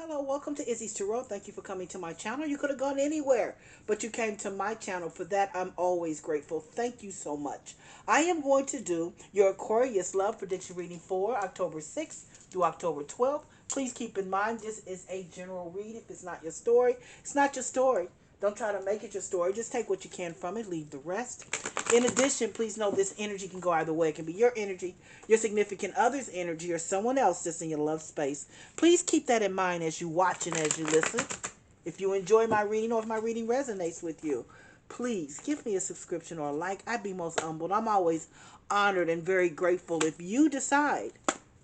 Hello, welcome to Izzy's Tarot. Thank you for coming to my channel. You could have gone anywhere, but you came to my channel. For that, I'm always grateful. Thank you so much. I am going to do your Aquarius love prediction reading for October 6th through October 12th. Please keep in mind this is a general read. If it's not your story, it's not your story. Don't try to make it your story. Just take what you can from it, leave the rest. In addition, please know this energy can go either way. It can be your energy, your significant other's energy, or someone else that's in your love space. Please keep that in mind as you watch and as you listen. If you enjoy my reading or if my reading resonates with you, please give me a subscription or a like. I'd be most humbled. I'm always honored and very grateful if you decide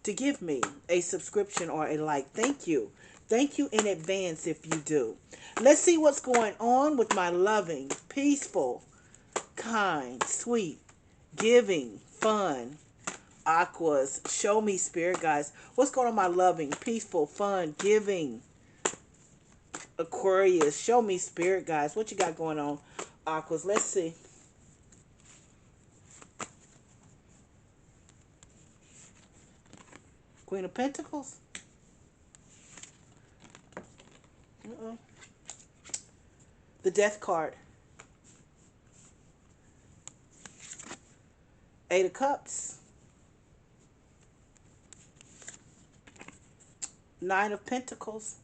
to give me a subscription or a like. Thank you. Thank you in advance if you do. Let's see what's going on with my loving, peaceful, kind, sweet, giving, fun, Aquas. Show me, spirit guys. What's going on, my loving, peaceful, fun, giving, Aquarius? Show me, spirit guys. What you got going on, Aquas? Let's see. Queen of Pentacles. The Death card. Eight of Cups. Nine of Pentacles.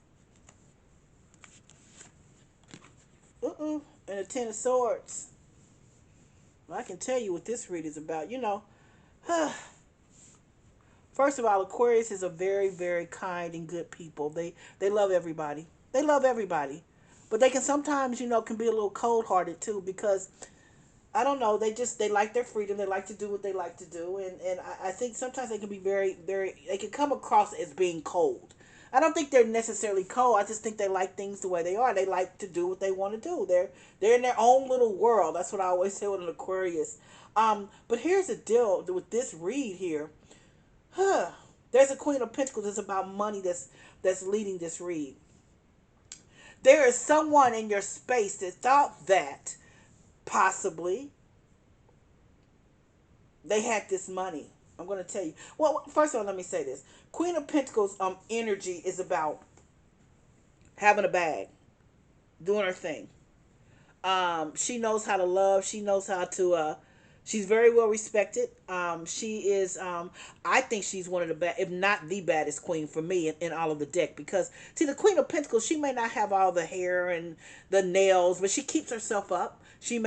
And a Ten of Swords. Well, I can tell you what this read is about. You know, first of all, Aquarius is a very, very kind and good people. They love everybody. They love everybody. But they can sometimes, can be a little cold-hearted too, because I don't know, they like their freedom. They like to do what they like to do. And I think sometimes they can be very, very, they can come across as being cold. I don't think they're necessarily cold. I just think they like things the way they are. They like to do what they want to do. They're in their own little world. That's what I always say with an Aquarius. But here's the deal with this read here. There's a Queen of Pentacles. It's about money that's leading this read. There is someone in your space that thought that possibly they had this money. I'm going to tell you. Well, first of all, let me say this. Queen of Pentacles energy is about having a bag, doing her thing. She knows how to love. She knows how to she's very well respected. She is I think she's one of the best, if not the baddest queen for me in all of the deck, because see, the Queen of Pentacles, she may not have all the hair and the nails, but she keeps herself up. She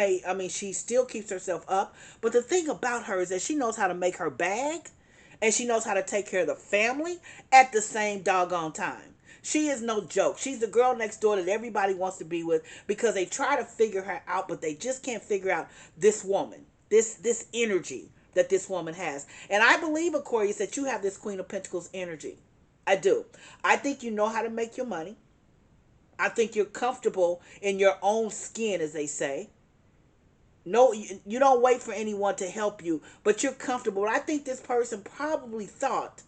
still keeps herself up. But the thing about her is that she knows how to make her bag, and she knows how to take care of the family at the same doggone time. She is no joke. She's the girl next door that everybody wants to be with, because they try to figure her out, but they just can't figure out this woman, this energy that this woman has. And I believe, Aquarius, that you have this Queen of Pentacles energy. I do. I think you know how to make your money. I think you're comfortable in your own skin, as they say. No, you don't wait for anyone to help you, but you're comfortable. I think this person probably thought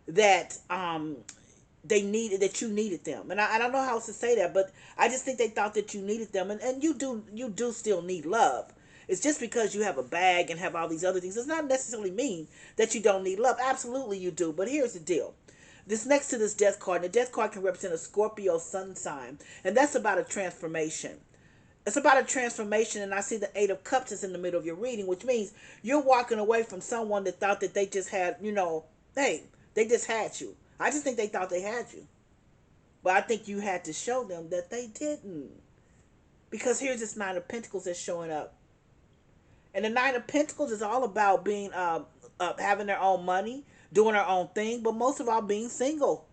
that that you needed them, and I don't know how else to say that, but I just think they thought that you needed them, and you do still need love. It's just because you have a bag and have all these other things does not necessarily mean that you don't need love. Absolutely you do. But here's the deal. This next to this Death card, the Death card can represent a Scorpio sun sign, and that's about a transformation. It's about a transformation, and I see the Eight of Cups is in the middle of your reading, which means you're walking away from someone that thought that they just had, hey, they just had you. I just think they thought they had you. But I think you had to show them that they didn't. Because here's this Nine of Pentacles that's showing up. And the Nine of Pentacles is all about being, having their own money, doing their own thing, but most of all being single.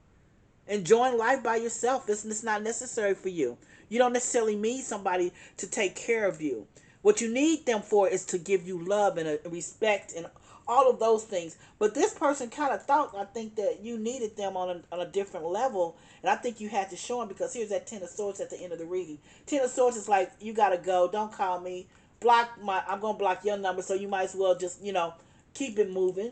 Enjoying life by yourself. It's not necessary for you. You don't necessarily need somebody to take care of you. What you need them for is to give you love and respect and all of those things. But this person kind of thought, I think, that you needed them on a different level. And I think you had to show them, because here's that Ten of Swords at the end of the reading. Ten of Swords is like, you got to go. Don't call me. I'm going to block your number, so you might as well just, keep it moving.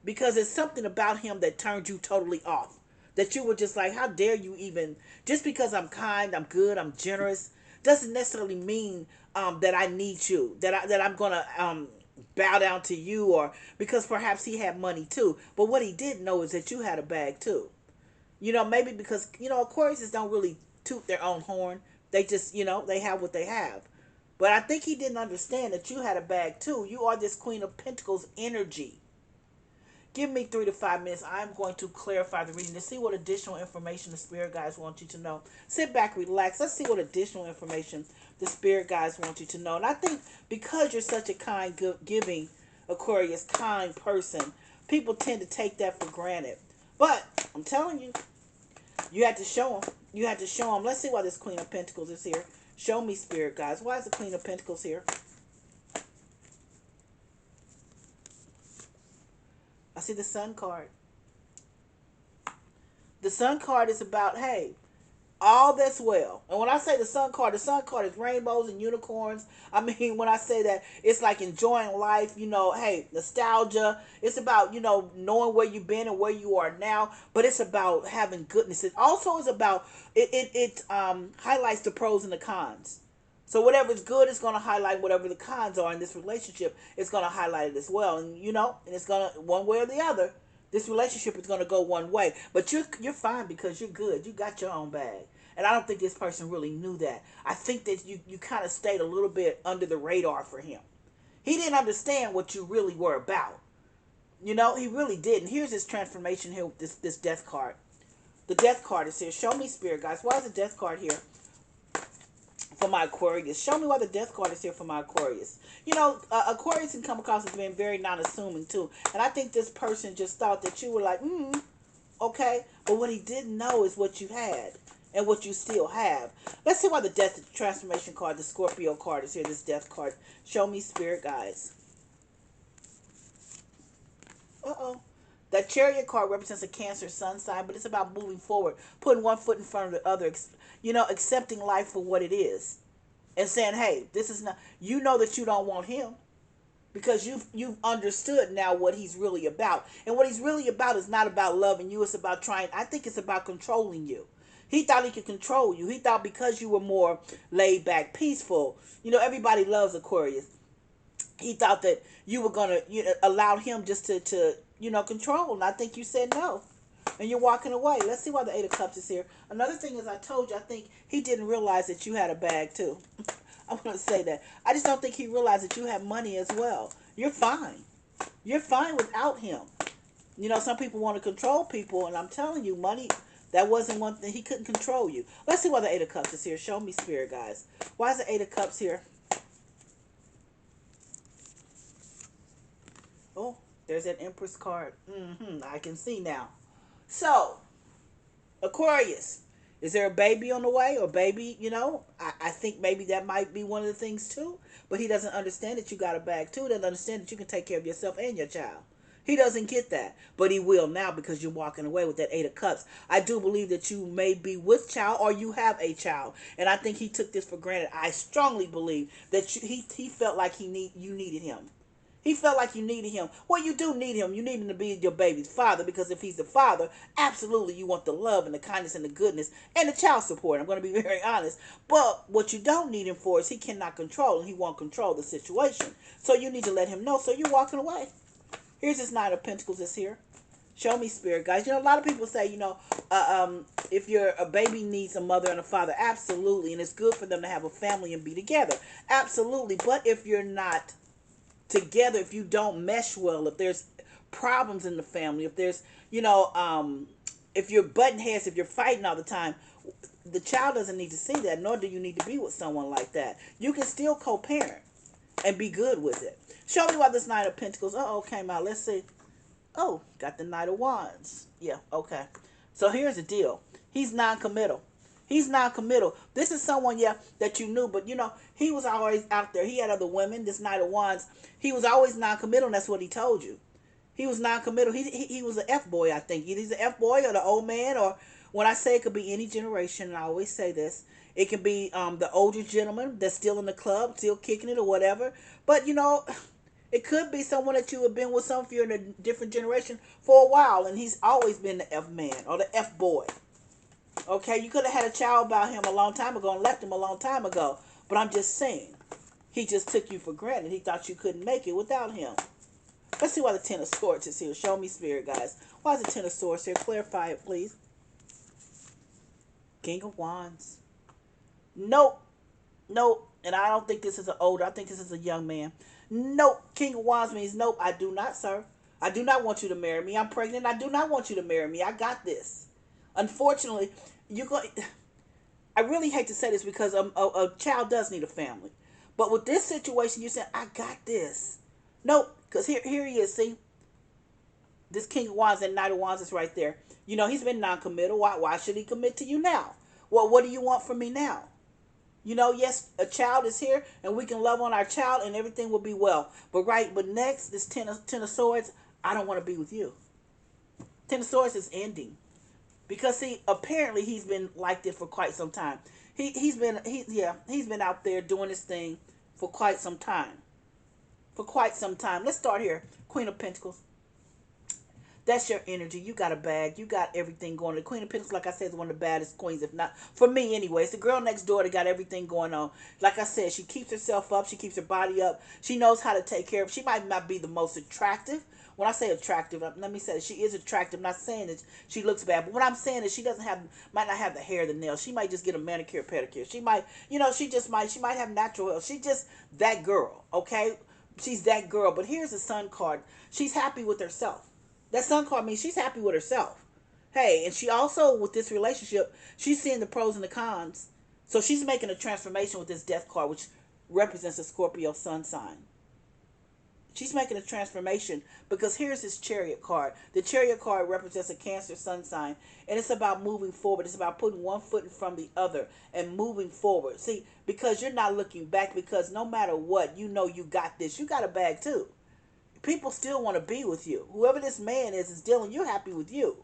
Because it's something about him that turned you totally off. That you were just like, how dare you even, just because I'm kind, I'm good, I'm generous, doesn't necessarily mean that I need you, that I'm going to bow down to you, or because perhaps he had money too. But what he didn't know is that you had a bag too. Maybe because, Aquariuses don't really toot their own horn. They just, they have what they have. But I think he didn't understand that you had a bag too. You are this Queen of Pentacles energy. Give me 3 to 5 minutes. I'm going to clarify the reading to see what additional information the spirit guides want you to know. Sit back, relax. Let's see what additional information the spirit guides want you to know. And I think because you're such a kind, giving, Aquarius, kind person, people tend to take that for granted. But I'm telling you, you had to show them. You had to show them. Let's see why this Queen of Pentacles is here. Show me, spirit guides. Why is the Queen of Pentacles here? I see the Sun card. The Sun card is about, hey, all that's well. And when I say the Sun card is rainbows and unicorns. I mean, when I say that, it's like enjoying life, hey, nostalgia. It's about, knowing where you've been and where you are now. But it's about having goodness. It also is about, it highlights the pros and the cons. So whatever's good is going to highlight whatever the cons are in this relationship. It's going to highlight it as well. And, and it's going to, one way or the other, this relationship is going to go one way. But you're fine because you're good. You got your own bag. And I don't think this person really knew that. I think that you kind of stayed a little bit under the radar for him. He didn't understand what you really were about. He really didn't. Here's his transformation here with this death card. The death card is here. Show me, spirit guys. Why is the death card here for my Aquarius? Show me why the death card is here for my Aquarius. Aquarius can come across as being very non-assuming too. And I think this person just thought that you were like, okay. But what he didn't know is what you had and what you still have. Let's see why the death transformation card, the Scorpio card, is here. This death card. Show me, spirit guys. That Chariot card represents a Cancer sun sign, but it's about moving forward, putting one foot in front of the other, accepting life for what it is, and saying, "Hey, this is not." You know that you don't want him because you've understood now what he's really about, and what he's really about is not about loving you. It's about trying. I think it's about controlling you. He thought he could control you. He thought because you were more laid back, peaceful. Everybody loves Aquarius. He thought that you were gonna allow him just to control. And I think you said no. And you're walking away. Let's see why the Eight of Cups is here. Another thing is, I told you, I think he didn't realize that you had a bag too. I want to say that. I just don't think he realized that you have money as well. You're fine. You're fine without him. Some people want to control people, and I'm telling you, money, that wasn't one thing. He couldn't control you. Let's see why the Eight of Cups is here. Show me, spirit guys. Why is the Eight of Cups here? Oh, there's that Empress card. I can see now. So, Aquarius, is there a baby on the way? Or baby, I think maybe that might be one of the things too. But he doesn't understand that you got a bag too. He doesn't understand that you can take care of yourself and your child. He doesn't get that. But he will now because you're walking away with that Eight of Cups. I do believe that you may be with child or you have a child. And I think he took this for granted. I strongly believe that he felt like you needed him. He felt like you needed him. Well, you do need him. You need him to be your baby's father, because if he's the father, absolutely you want the love and the kindness and the goodness and the child support. I'm going to be very honest. But what you don't need him for is he cannot control, and he won't control the situation. So you need to let him know. So you're walking away. Here's this Nine of Pentacles that's here. Show me, spirit guys. A lot of people say, if a baby needs a mother and a father, absolutely. And it's good for them to have a family and be together. Absolutely. But if you're not together, if you don't mesh well, if there's problems in the family, if there's if you're butting heads, if you're fighting all the time, the child doesn't need to see that, nor do you need to be with someone like that. You can still co-parent and be good with it. Show me why this Knight of Pentacles came out. Let's see. Oh, got the Knight of Wands. Yeah, okay. So here's the deal. He's non-committal. He's non-committal. This is someone, that you knew, but he was always out there. He had other women. This Knight of Wands, he was always non-committal, and that's what he told you. He was non-committal. He was an F-boy, I think. He's an F-boy or the old man, or when I say it could be any generation, and I always say this, it can be the older gentleman that's still in the club, still kicking it or whatever. But, it could be someone that you have been with if you're in a different generation for a while, and he's always been the F-man or the F-boy. Okay, you could have had a child about him a long time ago and left him a long time ago. But I'm just saying, he just took you for granted. He thought you couldn't make it without him. Let's see why the Ten of Swords is here. Show me, spirit guys. Why is the Ten of Swords here? Clarify it, please. King of Wands. Nope. Nope. And I don't think this is an older. I think this is a young man. Nope. King of Wands means nope. I do not, sir. I do not want you to marry me. I'm pregnant. I do not want you to marry me. I got this. Unfortunately, you go. I really hate to say this because a child does need a family, but with this situation, you said I got this. Nope. Because here he is. See, this King of Wands and Knight of Wands is right there. You know he's been non-committal. Why should he commit to you now? Well, what do you want from me now? Yes, a child is here, and we can love on our child, and everything will be well. But next, this ten of Swords, I don't want to be with you. Ten of Swords is ending because see, apparently he's been like this for quite some time. He's been out there doing his thing for quite some time. For quite some time. Let's start here. Queen of Pentacles. That's your energy. You got a bag. You got everything going. The Queen of Pentacles, like I said, is one of the baddest queens, if not for me anyway. It's the girl next door that got everything going on. Like I said, she keeps herself up. She keeps her body up. She knows how to take care of. She might not be the most attractive. When I say attractive, let me say that she is attractive. I'm not saying that she looks bad, but what I'm saying is she might not have the hair, the nails. She might just get a manicure, pedicure. She might, she might have natural hair. She's just that girl, okay? She's that girl. But here's the Sun card. She's happy with herself. That Sun card means she's happy with herself. Hey, and she also, with this relationship, she's seeing the pros and the cons. So she's making a transformation with this Death card, which represents a Scorpio Sun sign. She's making a transformation because here's this Chariot card. The Chariot card represents a Cancer Sun sign, and it's about moving forward. It's about putting one foot in front of the other and moving forward. See, because you're not looking back, because no matter what, you know you got this. You got a bag too. People still want to be with you. Whoever this man is dealing, you're happy with you.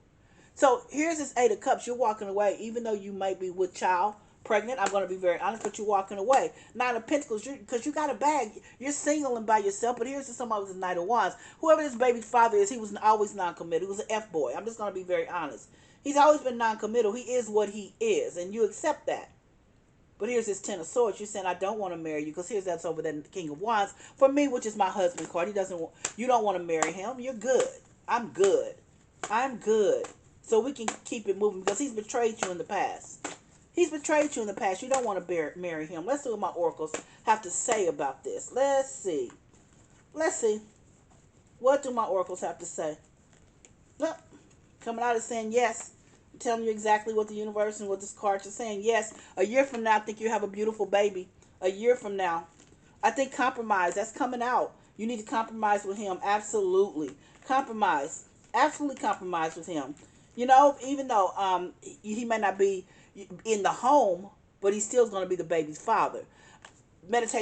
So here's this Eight of Cups. You're walking away, even though you might be with child, pregnant. I'm going to be very honest, but you're walking away. Nine of Pentacles, because you got a bag. You're single and by yourself, but here's somebody with a Knight of Wands. Whoever this baby's father is, he was always non-committal. He was an F-boy. I'm just going to be very honest. He's always been non-committal. He is what he is, and you accept that. But here's this Ten of Swords. You're saying, I don't want to marry you. Because here's that's over there, the King of Wands. For me, which is my husband card. You don't want to marry him. You're good. I'm good. I'm good. So we can keep it moving. Because he's betrayed you in the past. He's betrayed you in the past. You don't want to marry him. Let's see what my oracles have to say about this. Let's see. Let's see. What do my oracles have to say? Look. Coming out and saying yes. Telling you exactly what the universe and what this card is saying. Yes, a year from now, I think you have a beautiful baby. A year from now. I think compromise, that's coming out. You need to compromise with him. Absolutely. Compromise. Absolutely compromise with him. Even though he may not be in the home, but he still is going to be the baby's father. Meditate.